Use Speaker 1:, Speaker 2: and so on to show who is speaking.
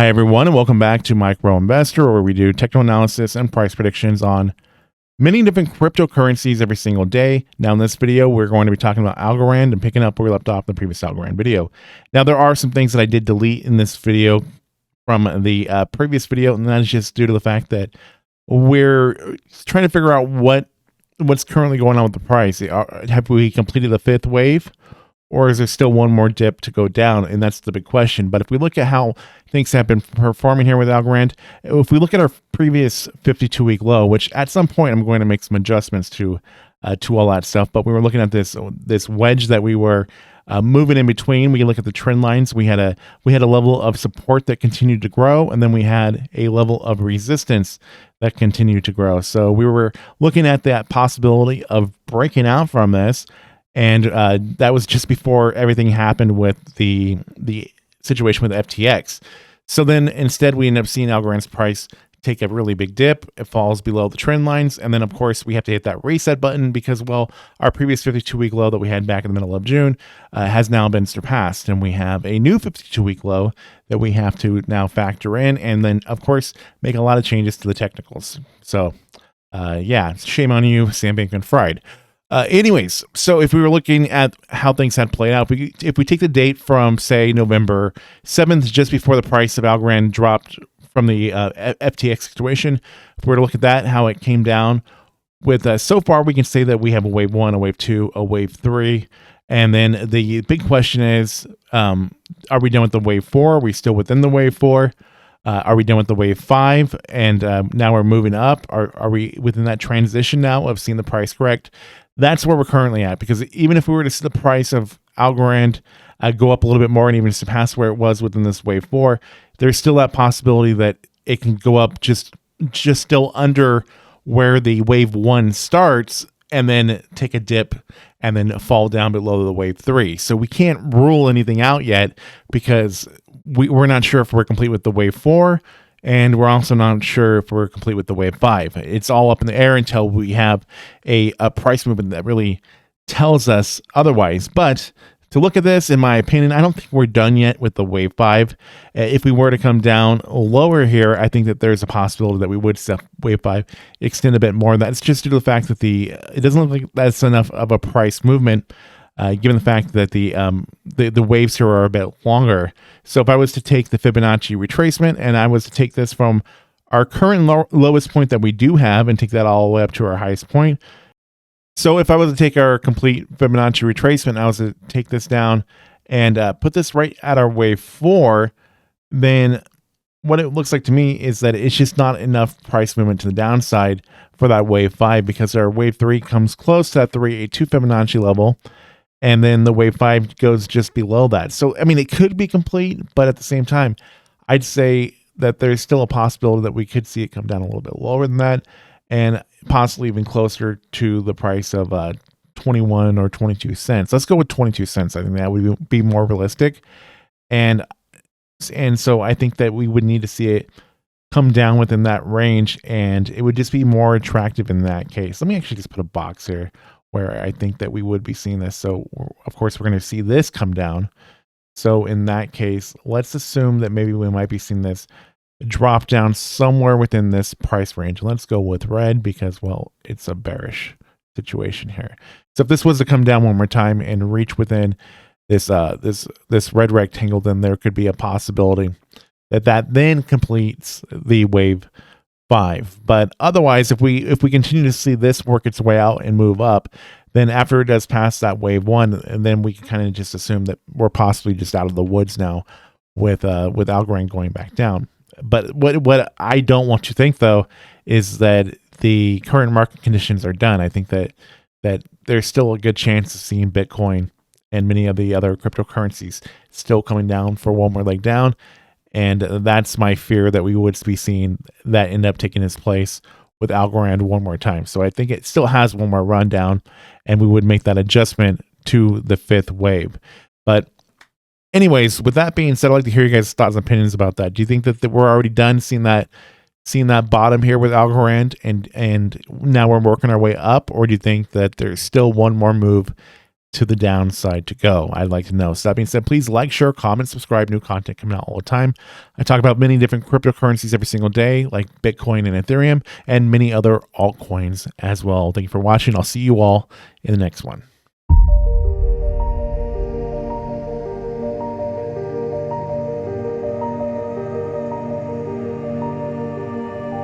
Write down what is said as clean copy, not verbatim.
Speaker 1: Hi, everyone, and welcome back to Micro Investor, where we do technical analysis and price predictions on many different cryptocurrencies every single day. Now, in this video, we're going to be talking about Algorand and picking up where we left off in the previous Algorand video. Now, there are some things that I did delete in this video from the previous video, and that is just due to the fact that we're trying to figure out what's currently going on with the price. Have we completed the fifth wave? Or is there still one more dip to go down? And that's the big question. But if we look at how things have been performing here with Algorand, if we look at our previous 52-week low, which at some point I'm going to make some adjustments to all that stuff. But we were looking at this wedge that we were moving in between. We can look at the trend lines. We had a level of support that continued to grow, and then we had a level of resistance that continued to grow. So we were looking at that possibility of breaking out from this. And that was just before everything happened with the situation with FTX. So then instead we end up seeing Algorand's price take a really big dip. It falls below the trend lines. And then, of course, we have to hit that reset button because, well, our previous 52-week low that we had back in the middle of June has now been surpassed. And we have a new 52-week low that we have to now factor in. And then, of course, make a lot of changes to the technicals. So, yeah, shame on you, Sam Bankman-Fried. Anyways, so if we were looking at how things had played out, if we take the date from, say, November 7th, just before the price of Algorand dropped from the FTX situation, if we were to look at that, how it came down with, so far we can say that we have a wave 1, a wave 2, a wave 3, and then the big question is, are we done with the wave 4? Are we still within the wave 4? Are we done with the wave 5? And now we're moving up. Are we within that transition now of seeing the price correct? That's where we're currently at, because even if we were to see the price of Algorand go up a little bit more and even surpass where it was within this wave 4, there's still that possibility that it can go up just still under where the wave 1 starts and then take a dip and then fall down below the wave 3. So we can't rule anything out yet because we're not sure if we're complete with the wave 4. And we're also not sure if we're complete with the wave 5. It's all up in the air until we have a price movement that really tells us otherwise. But to look at this, in my opinion, I don't think we're done yet with the wave 5. If we were to come down lower here, I think that there's a possibility that we would see wave 5 extend a bit more. That's just due to the fact that it doesn't look like that's enough of a price movement, given the fact that the waves here are a bit longer. So if I was to take the Fibonacci retracement and I was to take this from our current lowest point that we do have and take that all the way up to our highest point. So if I was to take our complete Fibonacci retracement, I was to take this down and put this right at our wave 4, then what it looks like to me is that it's just not enough price movement to the downside for that wave 5, because our wave 3 comes close to that 382 Fibonacci level. And then the wave 5 goes just below that. So, I mean, it could be complete, but at the same time, I'd say that there's still a possibility that we could see it come down a little bit lower than that, and possibly even closer to the price of 21 or 22 cents. Let's go with 22 cents. I think that would be more realistic. And so I think that we would need to see it come down within that range, and it would just be more attractive in that case. Let me actually just put a box here where I think that we would be seeing this. So, of course, we're going to see this come down. So in that case, let's assume that maybe we might be seeing this drop down somewhere within this price range. Let's go with red because, well, it's a bearish situation here. So if this was to come down one more time and reach within this red rectangle, then there could be a possibility that then completes the wave 5. But otherwise, if we continue to see this work its way out and move up, then after it does pass that wave 1, and then we can kind of just assume that we're possibly just out of the woods now with Algorand going back down. But what I don't want to think, though, is that the current market conditions are done. I think that there's still a good chance of seeing Bitcoin and many of the other cryptocurrencies still coming down for one more leg down. And that's my fear, that we would be seeing that end up taking its place with Algorand one more time. So I think it still has one more run down, and we would make that adjustment to the fifth wave. But anyways, with that being said, I'd like to hear you guys' thoughts and opinions about that. Do you think that we're already done seeing that bottom here with Algorand, and now we're working our way up? Or do you think that there's still one more move to the downside to go? I'd like to know. So that being said, please like, share, comment, subscribe. New content coming out all the time. I talk about many different cryptocurrencies every single day, like Bitcoin and Ethereum, and many other altcoins as well. Thank you for watching. I'll see you all in the next one.